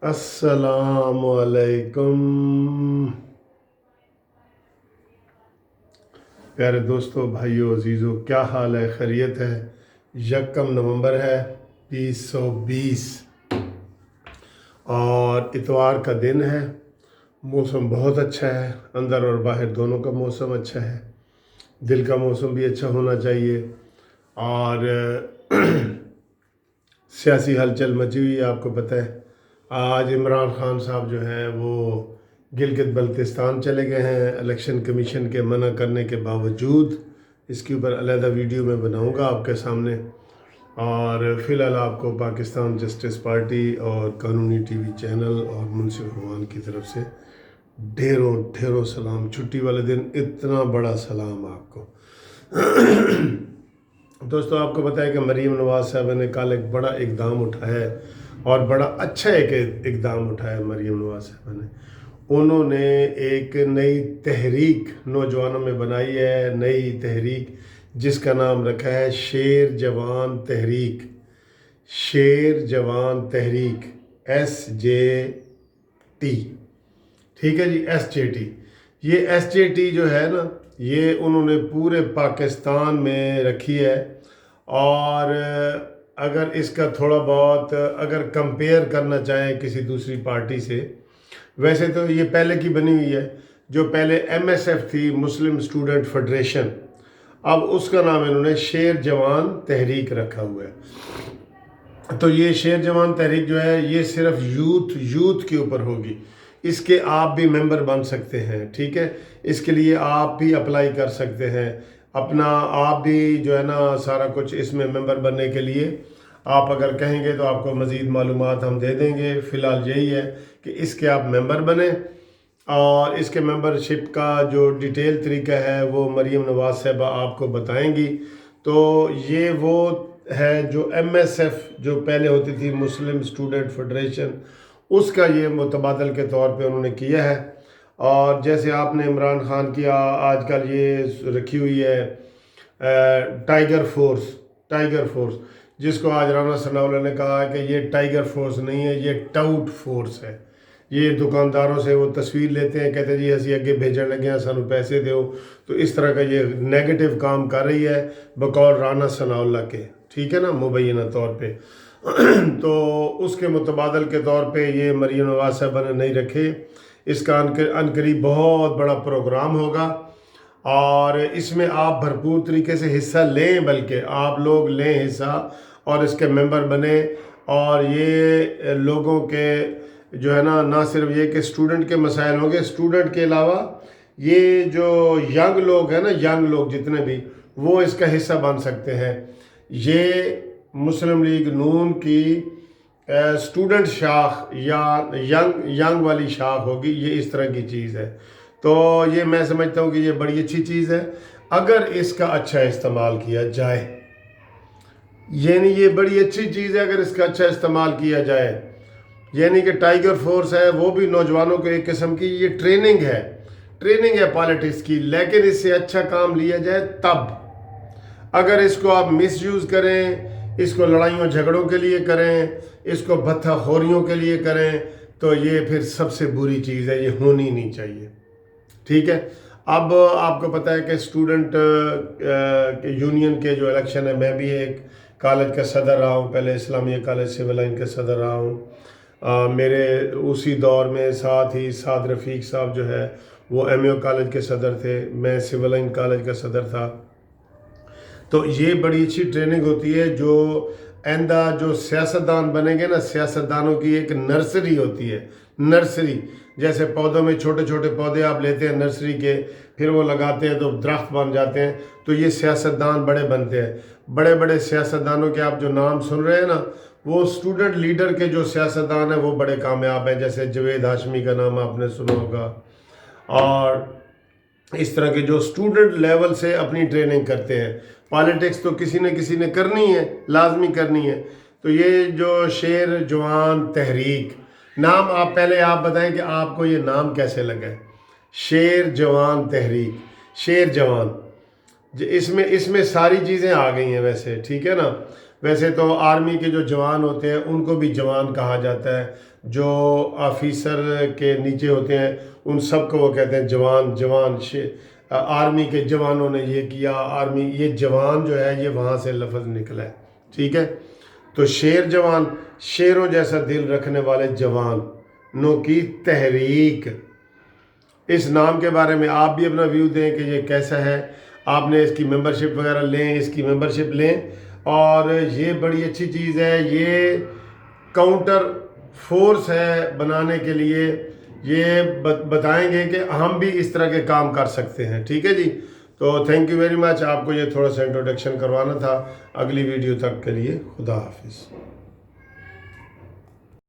अस्सलाम वालेकुम प्यारे दोस्तों, भाइयों, अजीज़ों, क्या हाल है? खैरियत है? 1 नवंबर है 2020 और इतवार का दिन है। मौसम बहुत अच्छा है, अंदर और बाहर दोनों का मौसम अच्छा है। दिल का मौसम भी अच्छा होना चाहिए। और सियासी हलचल मची हुई है, आपको पता है। आज इमरान खान साहब जो हैं वो गिलगित बल्तिस्तान चले गए हैं इलेक्शन कमीशन के मना करने के बावजूद। इसके ऊपर अलहदा वीडियो मैं बनाऊंगा आपके सामने। और फ़िलहाल आपको पाकिस्तान जस्टिस पार्टी और कानूनी टीवी चैनल और मुंसिफ रहमान की तरफ से ढेरों ढेरों सलाम। छुट्टी वाले दिन इतना बड़ा सलाम आपको। दोस्तों, आपको पता है कि मरीम नवाज़ साहब ने कल एक बड़ा इकदाम उठाया है और बड़ा अच्छा एक इकदाम उठाया है मरीम नवाज़ साहब ने। उन्होंने एक नई तहरीक नौजवानों में बनाई है, नई तहरीक जिसका नाम रखा है शेर जवान तहरीक। शेर जवान तहरीक SJT, ठीक है जी, SJT। ये SJT जो है ना, ये उन्होंने पूरे पाकिस्तान में रखी है। और अगर इसका थोड़ा बहुत अगर कंपेयर करना चाहें किसी दूसरी पार्टी से, वैसे तो ये पहले की बनी हुई है। जो पहले MSF थी, मुस्लिम स्टूडेंट फेडरेशन, अब उसका नाम इन्होंने शेर जवान तहरीक रखा हुआ है। तो ये शेर जवान तहरीक जो है ये सिर्फ यूथ के ऊपर होगी। इसके आप भी मेंबर बन सकते हैं, ठीक है। इसके लिए आप भी अप्लाई कर सकते हैं अपना। आप भी जो है ना सारा कुछ इसमें मेंबर बनने के लिए आप अगर कहेंगे तो आपको मज़ीद मालूमात हम दे देंगे। फ़िलहाल यही है कि इसके आप मेंबर बने और इसके मेंबरशिप का जो डिटेल तरीका है वो मरीम नवाज़ साहबा आपको बताएंगी। तो ये वो है जो MSF जो पहले होती थी, मुस्लिम स्टूडेंट फेडरेशन, उसका ये मुतबादल के तौर पे उन्होंने किया है। और जैसे आपने इमरान खान की आजकल ये रखी हुई है टाइगर फोर्स, जिसको आज राना सनाउल्लाह ने कहा है कि ये टाइगर फोर्स नहीं है, ये टाउट फोर्स है। ये दुकानदारों से वो तस्वीर लेते हैं, कहते हैं जी असी अगे भेजन लगे हैं, सानू पैसे दो। तो इस तरह का ये नेगेटिव काम कर रही है बकौल राना सनाउल्लाह के, ठीक है ना, मुबैना तौर पे। तो उसके मुतबादल के तौर पे ये मरीम नवाज़ साहबा ने नहीं रखे। इसका अनकरीब बहुत बड़ा प्रोग्राम होगा और इसमें आप भरपूर तरीके से हिस्सा लें, बल्कि आप लोग लें हिस्सा और इसके मेंबर बने। और ये लोगों के जो है ना सिर्फ ये कि स्टूडेंट के मसाइल होंगे, स्टूडेंट के अलावा ये जो यंग लोग हैं ना, यंग लोग जितने भी, वो इसका हिस्सा बन सकते हैं। ये मुस्लिम लीग नून की स्टूडेंट शाख या यंग वाली शाख होगी, ये इस तरह की चीज़ है। तो ये मैं समझता हूँ कि ये बड़ी अच्छी चीज़ है अगर इसका अच्छा इस्तेमाल किया जाए। यानी ये बड़ी अच्छी चीज़ है अगर इसका अच्छा इस्तेमाल किया जाए। यानी कि टाइगर फोर्स है वो भी नौजवानों को एक किस्म की ये ट्रेनिंग है पॉलिटिक्स की, लेकिन इससे अच्छा काम लिया जाए तब। अगर इसको आप मिसयूज़ करें, इसको लड़ाइयों झगड़ों के लिए करें, इसको भत्ताखोरियों के लिए करें, तो ये फिर सबसे बुरी चीज़ है, ये होनी नहीं चाहिए, ठीक है। अब आपको पता है कि स्टूडेंट यूनियन के जो इलेक्शन है, मैं भी एक कॉलेज का सदर रहा हूँ, पहले इस्लामिया कॉलेज सिविल लाइन का सदर रहा हूँ। मेरे उसी दौर में साथ ही साद रफ़ीक साहब जो है वो MAO कॉलेज के सदर थे, मैं सिविल लाइन कॉलेज का सदर था। तो ये बड़ी अच्छी ट्रेनिंग होती है। जो आइंदा जो सियासतदान बनेंगे ना, सियासतदानों की एक नर्सरी होती है। नर्सरी जैसे पौधों में छोटे छोटे पौधे आप लेते हैं नर्सरी के, फिर वो लगाते हैं तो दरख्त बन जाते हैं। तो ये सियासतदान बड़े बनते हैं। बड़े बड़े सियासतदानों के आप जो नाम सुन रहे हैं ना, वो स्टूडेंट लीडर के जो सियासतदान हैं वो बड़े कामयाब हैं। जैसे जवेद हाशमी का नाम आपने सुना होगा। और इस तरह के जो स्टूडेंट लेवल से अपनी ट्रेनिंग करते हैं। पॉलिटिक्स तो किसी ने करनी है, लाजमी करनी है। तो ये जो शेर जवान तहरीक नाम, आप पहले आप बताएं कि आपको ये नाम कैसे लगा है? शेर जवान तहरीक, शेर जवान, इसमें सारी चीज़ें आ गई हैं वैसे, ठीक है ना। वैसे तो आर्मी के जो जवान होते हैं उनको भी जवान कहा जाता है, جو آفیسر کے نیچے ہوتے ہیں ان سب کو وہ کہتے ہیں جوان جوان آرمی کے جوانوں نے یہ کیا، آرمی، یہ جوان جو ہے یہ وہاں سے لفظ نکلا ہے، ٹھیک ہے۔ تو شیر جوان، شیروں جیسا دل رکھنے والے جوانوں کی تحریک۔ اس نام کے بارے میں آپ بھی اپنا ویو دیں کہ یہ کیسا ہے، آپ نے اس کی ممبرشپ وغیرہ لیں، اس کی ممبرشپ لیں، اور یہ بڑی اچھی چیز ہے، یہ کاؤنٹر فورس ہے بنانے کے لیے، یہ بتائیں گے کہ ہم بھی اس طرح کے کام کر سکتے ہیں، ٹھیک ہے جی۔ تو تھینک یو ویری مچ، آپ کو یہ تھوڑا سا انٹروڈکشن کروانا تھا۔ اگلی ویڈیو تک کے لیے خدا حافظ۔